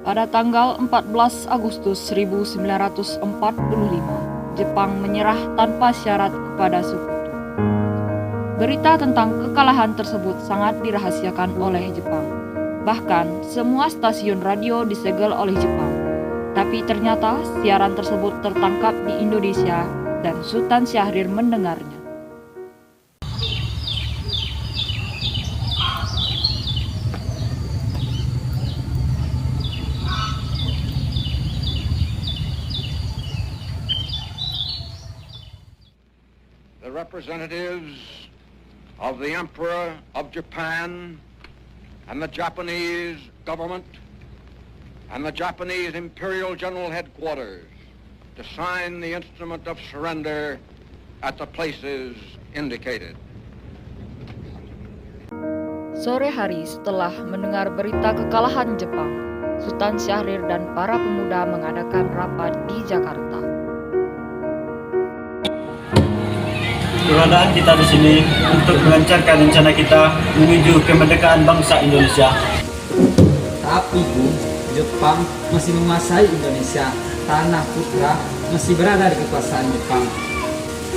Pada tanggal 14 Agustus 1945, Jepang menyerah tanpa syarat kepada Sekutu. Berita tentang kekalahan tersebut sangat dirahasiakan oleh Jepang. Bahkan, semua stasiun radio disegel oleh Jepang. Tapi ternyata siaran tersebut tertangkap di Indonesia dan Sultan Syahrir mendengarnya. The representatives of the Emperor of Japan and the Japanese government and the Japanese Imperial General Headquarters to sign the instrument of surrender at the places indicated. Sore hari setelah mendengar berita kekalahan Jepang, Sultan Syahrir dan para pemuda mengadakan rapat di Jakarta. Keberadaan kita di sini untuk melancarkan rencana kita menuju kemerdekaan bangsa Indonesia. Tapi Bu, Jepang masih menguasai Indonesia. Tanah putra masih berada di kekuasaan Jepang.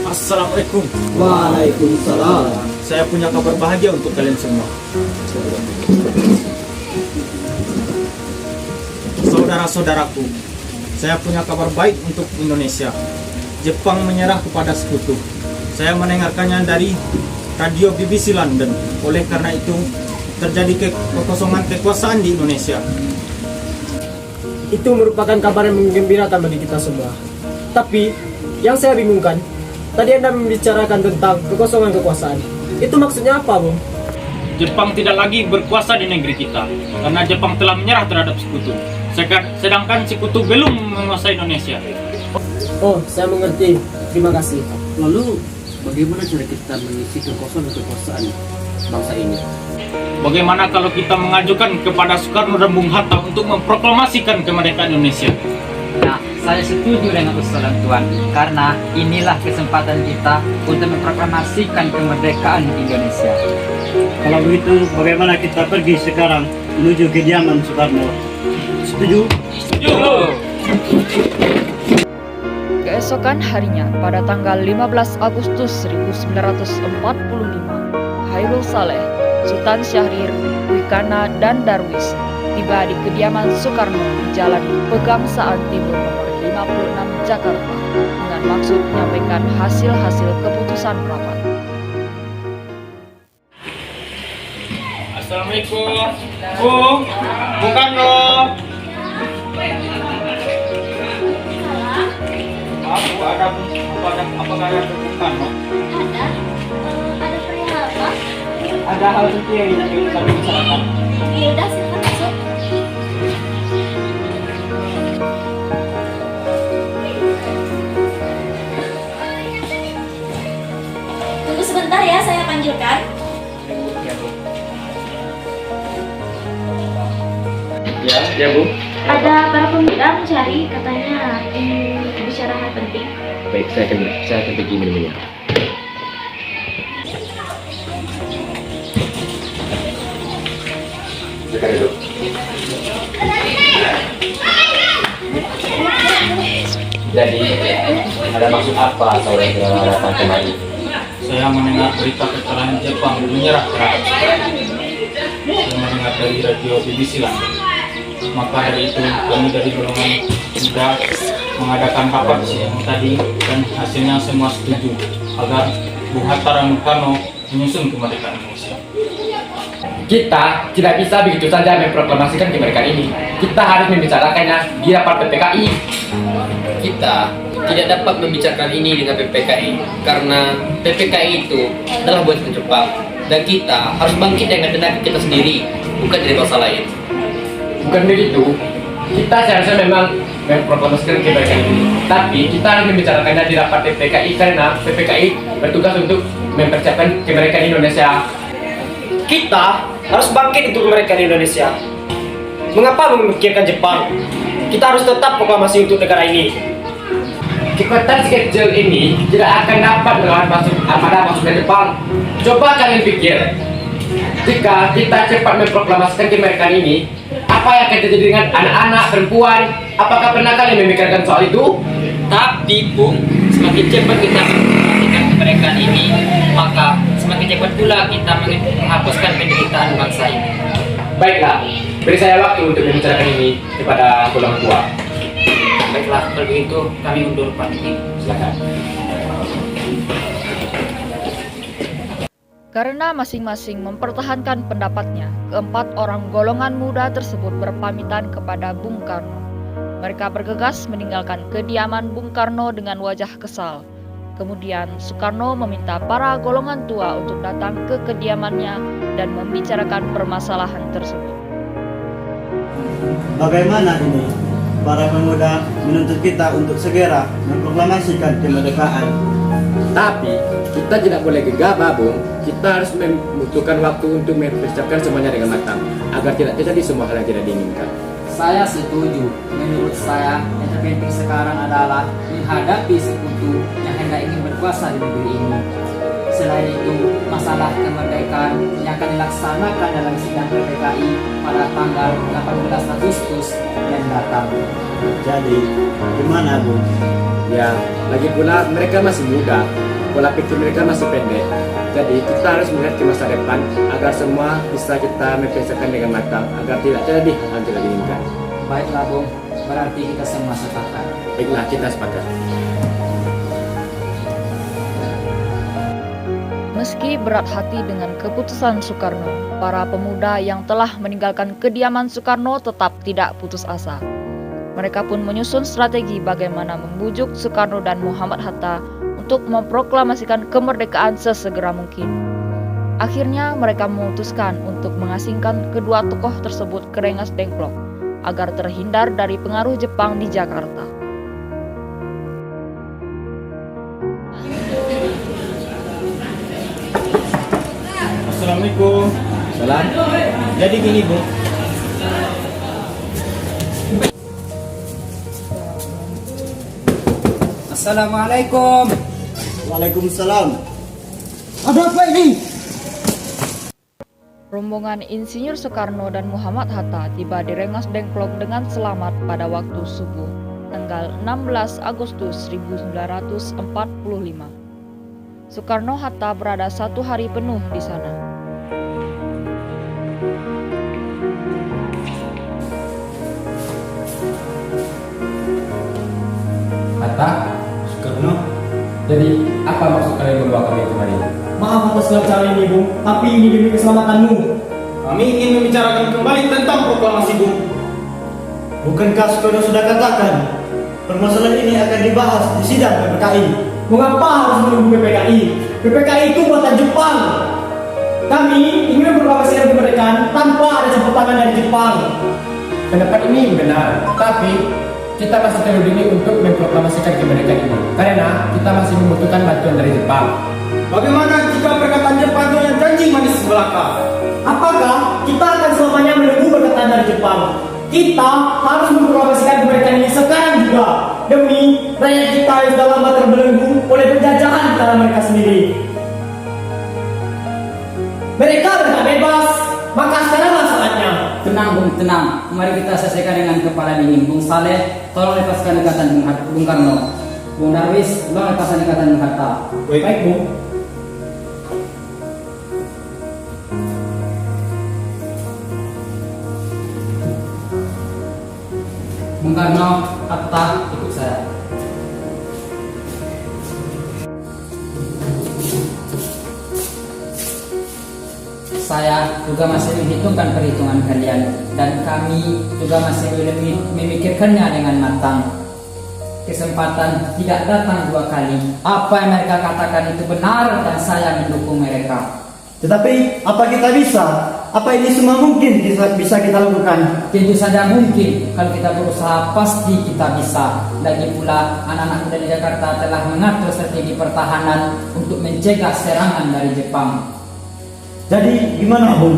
Assalamualaikum. Waalaikumsalam. Saya punya kabar bahagia untuk kalian semua. Saudara-saudaraku, saya punya kabar baik untuk Indonesia. Jepang menyerah kepada Sekutu. Saya mendengarkannya dari radio BBC London. Oleh karena itu, terjadi kekosongan kekuasaan di Indonesia. Itu merupakan kabar yang menggembirakan bagi kita semua. Tapi, yang saya bingungkan, tadi Anda membicarakan tentang kekosongan kekuasaan. Itu maksudnya apa, Bung? Jepang tidak lagi berkuasa di negeri kita, karena Jepang telah menyerah terhadap Sekutu. Sedangkan Sekutu belum menguasai Indonesia. Oh, saya mengerti. Terima kasih. Lalu, bagaimana cara kita mengisi kekosongan kekuasaan bangsa ini? Bagaimana kalau kita mengajukan kepada Soekarno dan Bung Hatta untuk memproklamasikan kemerdekaan Indonesia? Nah, saya setuju dengan usulan Tuan, karena inilah kesempatan kita untuk memproklamasikan kemerdekaan Indonesia. Kalau begitu, bagaimana kita pergi sekarang menuju kediaman Soekarno? Setuju? Setuju! Keesokan harinya, pada tanggal 15 Agustus 1945, Hairul Saleh, Sultan Syahrir, Wikana, dan Darwis tiba di kediaman Soekarno di Jalan Pegangsaan Timur nomor 56 Jakarta dengan maksud menyampaikan hasil-hasil keputusan rapat. Assalamualaikum, Bung Karno. Apakah ada Bung Karno? Ada perihal apa? Ada hal penting yang ingin kami bicarakan. Ya udah, silakan masuk. Tunggu sebentar ya, saya panggilkan. Ya Bu. Ada para pemuda mencari, katanya ingin bicara hal penting. Baik, saya akan pergi minumnya. Silakan duduk. Jadi, ada maksud apa saudara datang kemari? Saya mendengar berita kekalahan Jepang menyerah terhadap Sekutu. Saya mendengar dari radio BBC London. Maka dari itu kami dari golongan muda mengadakan rapat siang tadi dan hasilnya semua setuju agar Bung Hatta dan Bung Karno menyusun kemerdekaan Indonesia. Kita tidak bisa begitu saja memproklamasikan kemerdekaan ini. Kita harus membicarakannya di rapat PPKI. Kita tidak dapat membicarakan ini dengan PPKI karena PPKI itu adalah buatan Jepang dan kita harus bangkit dengan tenaga kita sendiri, bukan dari bangsa lain. Bukan begitu, kita seharusnya memang memproklamasikan kemerdekaan ini, tapi kita harus membicarakannya di rapat PPKI karena PPKI bertugas untuk mempersiapkan kemerdekaan Indonesia. Kita harus bangkit untuk kemerdekaan Indonesia. Mengapa memikirkan Jepang? Kita harus tetap proklamasi untuk negara ini. Kekuatan kecil ini tidak akan dapat melawan armada pasukan Jepang. Coba kalian pikir, jika jika kita cepat memproklamasikan kemerdekaan ini, apa yang akan terjadi dengan anak-anak, perempuan? Apakah pernah kalian memikirkan soal itu? Tapi Bung, semakin cepat kita memproklamasikan kemerdekaan ini, maka semakin cepat pula kita menghapuskan penderitaan bangsa ini. Baiklah, beri saya waktu untuk membicarakan ini kepada golongan tua. Baiklah, kalau begitu kami undur pamit. Silakan. Karena masing-masing mempertahankan pendapatnya, keempat orang golongan muda tersebut berpamitan kepada Bung Karno. Mereka bergegas meninggalkan kediaman Bung Karno dengan wajah kesal. Kemudian Soekarno meminta para golongan tua untuk datang ke kediamannya dan membicarakan permasalahan tersebut. Bagaimana ini? Para pemuda menuntut kita untuk segera memproklamasikan kemerdekaan. Tapi kita tidak boleh gegabah, Bung. Kita harus membutuhkan waktu untuk mempersiapkan semuanya dengan matang agar tidak terjadi semua hal yang tidak diinginkan. Saya setuju. Menurut saya, yang terpenting sekarang adalah menghadapi sekutu yang hendak ingin berkuasa di negeri ini. Selain itu, masalah kemerdekaan yang akan dilaksanakan dalam sidang PPKI pada tanggal 18 Agustus yang datang. Jadi, gimana Bu? Ya, lagi pula mereka masih muda, pola pikir mereka masih pendek. Jadi kita harus melihat ke masa depan agar semua bisa kita mempersiapkan dengan matang agar tidak terjadi hal yang tidak diinginkan. Baiklah Bung, berarti kita semua sepakat. Baiklah, kita sepakat. Meski berat hati dengan keputusan Soekarno, para pemuda yang telah meninggalkan kediaman Soekarno tetap tidak putus asa. Mereka pun menyusun strategi bagaimana membujuk Soekarno dan Muhammad Hatta untuk memproklamasikan kemerdekaan sesegera mungkin. Akhirnya mereka memutuskan untuk mengasingkan kedua tokoh tersebut ke Rengas Dengklok agar terhindar dari pengaruh Jepang di Jakarta. Assalamualaikum. Salam. Jadi gini Bu, Assalamualaikum. Waalaikumsalam. Ada apa ini? Rombongan Insinyur Soekarno dan Muhammad Hatta tiba di Rengas Dengklok dengan selamat pada waktu subuh, tanggal 16 Agustus 1945. Soekarno-Hatta berada 1 hari penuh di sana. Hatta, Soekarno. jadi apa maksud kalian membawa kami kemari? Maaf atas segala cara ini, Bung. Tapi ini demi keselamatanmu. Kami ingin membicarakan kembali tentang proklamasi Bu. Bukankah Soekarno sudah katakan permasalahan ini akan dibahas di sidang PPKI? Mengapa harus menunggu PPKI? PPKI itu buatan Jepang. Kami ingin memproklamasikan kemerdekaan tanpa ada campur tangan dari Jepang. Pendapat ini benar, tapi kita masih terlalu dini untuk memproklamasikan kemerdekaan ini karena kita masih membutuhkan bantuan dari Jepang. Bagaimana jika perkataan Jepang itu yang janji manis belaka? Apakah kita akan selamanya menunggu perkataan dari Jepang? Kita harus memproklamasikan kemerdekaan ini sekarang juga demi rakyat kita yang sudah lama terbelenggu oleh penjajahan di tanah mereka sendiri. Mereka berhak bebas, maka sekaranglah saatnya. Tenang Bung, tenang. Mari kita selesaikan dengan kepala dingin. Bung Saleh, tolong lepaskan ikatan Bung Karno. Bung Darwis, tolong lepaskan ikatan Bung Hatta. Baik, Bung. Bung Karno, Hatta, ikut saya. Saya juga masih menghitungkan perhitungan kalian dan kami juga masih memikirkannya dengan matang. Kesempatan tidak datang 2 kali. Apa yang mereka katakan itu benar dan saya mendukung mereka. Tetapi apa kita bisa? Apa ini semua mungkin bisa kita lakukan? Tentu saja mungkin. Kalau kita berusaha pasti kita bisa. Lagi pula anak-anak muda di Jakarta telah mengatur strategi pertahanan untuk mencegah serangan dari Jepang. Jadi gimana Bung?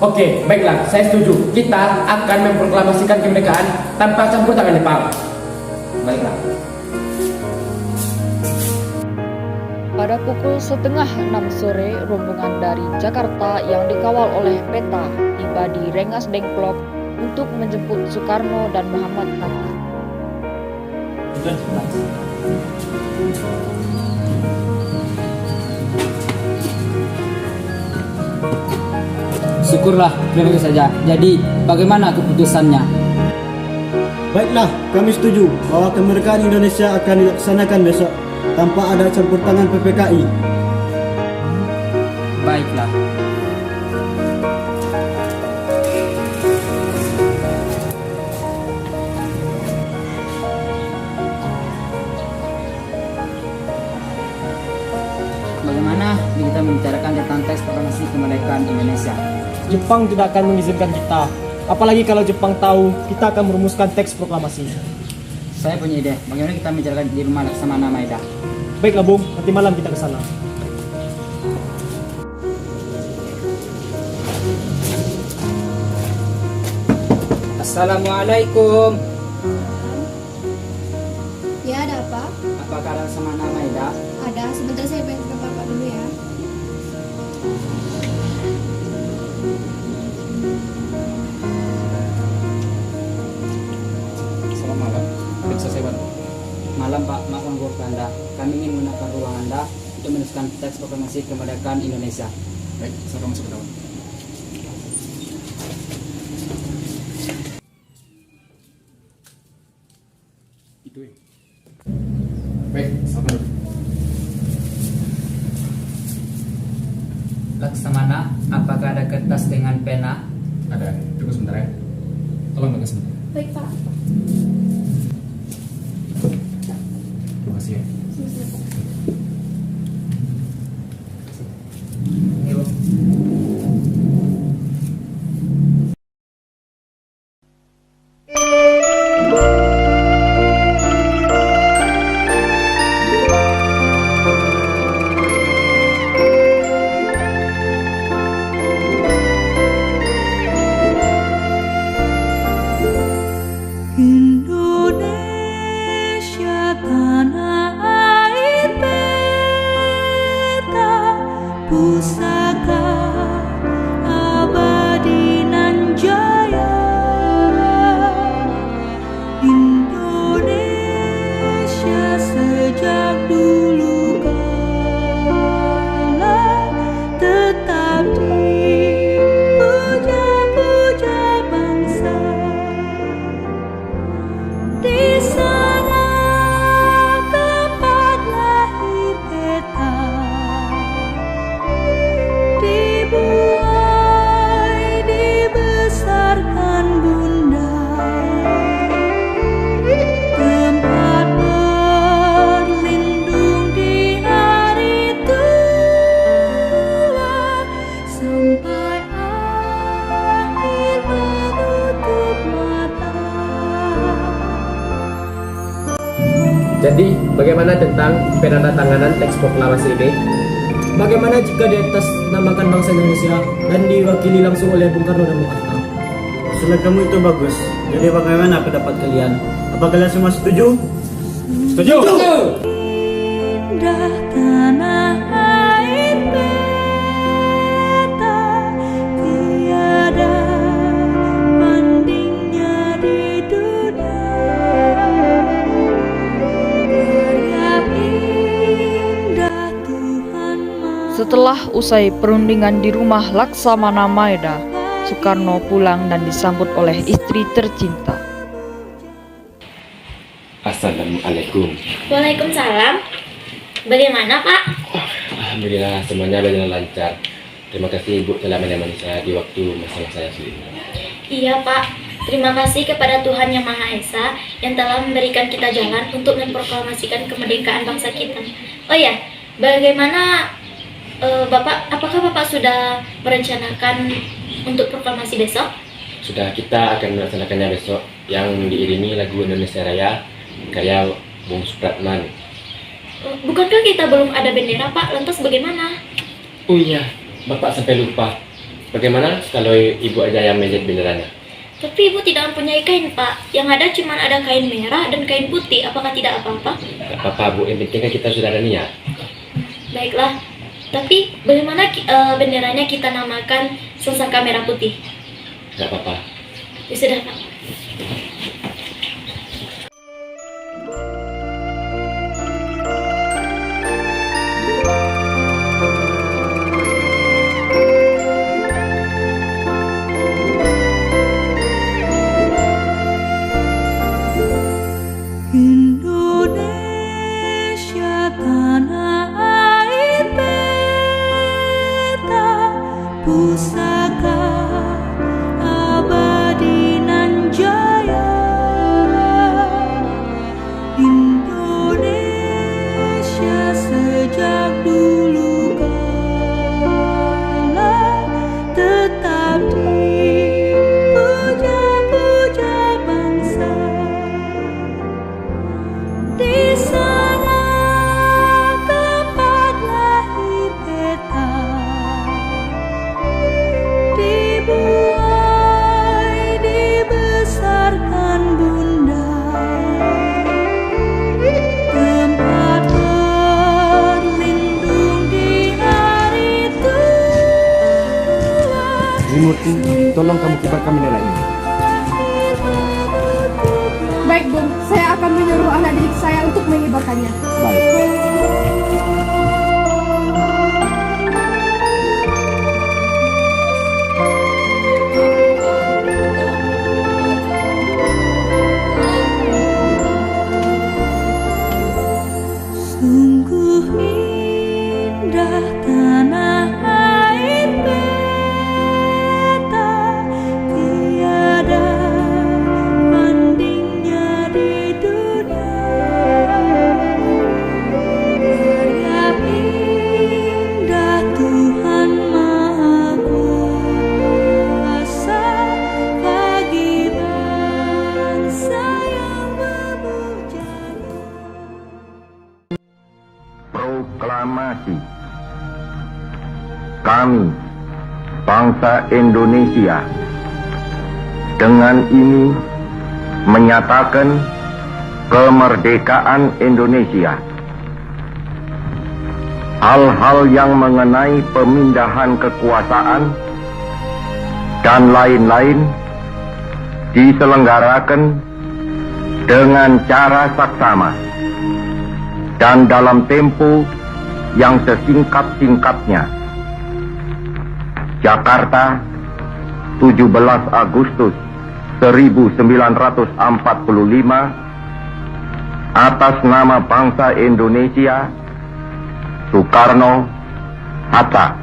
Oke, baiklah, saya setuju. Kita akan memproklamasikan kemerdekaan tanpa campur tangan Jepang. Baiklah. Pada pukul 5:30 sore, rombongan dari Jakarta yang dikawal oleh Peta tiba di Rengas Dengklok untuk menjemput Soekarno dan Muhammad Hatta. Syukurlah, terima kasih saja. Jadi, bagaimana keputusannya? Baiklah, kami setuju bahwa kemerdekaan Indonesia akan dilaksanakan besok tanpa ada campur tangan PPKI. Baiklah. Bagaimana kita membicarakan tentang teks proklamasi kemerdekaan Indonesia? Jepang tidak akan mengizinkan kita. Apalagi kalau Jepang tahu kita akan merumuskan teks proklamasi. Saya punya ide. Bagaimana kita membicarakan di rumah Laksamana Maeda? Baiklah Bung, nanti malam kita ke sana. Assalamualaikum. Ya, ada apa? Apakah Laksamana Maeda? Ada, sebentar saya pengen ke Bapak dulu ya. Selamat malam. Bisa saya bantu? Malam Pak, maaf mengganggu Anda. Kami ingin menggunakan ruang Anda untuk menuliskan teks proklamasi kemerdekaan Indonesia. Baik, saya masuk ke dalam. Itu ya. Baik, selamat duduk. Laksamana, apakah ada kertas dengan pena? Ada, tunggu sebentar ya. Tolong tunggu sebentar. Baik, Pak. Terima kasih ya. Indonesia tanah air beta, pusaka abadi nan jaya. Indonesia sejak dulu kala tetap dipuja-puja bangsa. Di sana tempat lahir beta, dibuai dibesarkan bunda, tempat berlindung di hari tua, sampai akhir menutup mata. Jadi, bagaimana tentang penandatanganan teks proklamasi ini? Bagaimana jika di atas namakan bangsa Indonesia dan diwakili langsung oleh Bung Karno dan Bung Hatta? Usulan kamu itu bagus. Jadi bagaimana pendapat kalian? Apa kalian semua setuju? Setuju! Indah tanah air beta, tiada bandingnya di dunia. Karya indah Tuhan Setelah usai perundingan di rumah Laksamana Maeda, Soekarno pulang dan disambut oleh istri tercinta. Assalamualaikum. Waalaikumsalam. Bagaimana, Pak? Alhamdulillah, semuanya berjalan lancar. Terima kasih Ibu telah menemani saya di waktu masalah saya sulit. Iya, Pak. Terima kasih kepada Tuhan Yang Maha Esa yang telah memberikan kita jalan untuk memproklamasikan kemerdekaan bangsa kita. Oh ya, bagaimana Bapak? Apakah Bapak sudah merencanakan untuk proklamasi besok? Sudah, kita akan melaksanakannya besok yang diiringi lagu Indonesia Raya karya Bung Supratman. Bukankah kita belum ada bendera, Pak? Lantas bagaimana? Oh iya, Bapak sampai lupa. Bagaimana kalau Ibu aja yang menjahit benderanya? Tapi Ibu tidak mempunyai kain, Pak. Yang ada cuma ada kain merah dan kain putih. Apakah tidak apa-apa? Tidak apa-apa Bu, yang penting kan kita sudah ada niat. Baiklah, tapi bagaimana benderanya kita namakan sesaka merah putih? Gak apa-apa. Ya sudah, Pak. Indonesia tanah air peta pusaka abadi nan jaya. Indonesia sejak dulu kala tetap dipuja-puja bangsa. Di sana tempat lahir peta, dibuai dibesarkan bunda, tempat berlindung di hari tua. Trimurti, tolong kamu kibarkan bendera ini. Baik, Bung. Saya akan menyuruh anak didik saya untuk mengibarkannya. Baik. Sungguh indah tanah air peta, tiada bandingnya di dunia. Karya indah Tuhan Maha Kuasa bagi bangsa yang berbujana. Proklamasi. Kami, bangsa Indonesia, dengan ini menyatakan kemerdekaan Indonesia. Hal-hal yang mengenai pemindahan kekuasaan dan lain-lain diselenggarakan dengan cara saksama dan dalam tempo yang sesingkat-singkatnya. Jakarta, 17 Agustus 1945, atas nama bangsa Indonesia, Soekarno, Hatta.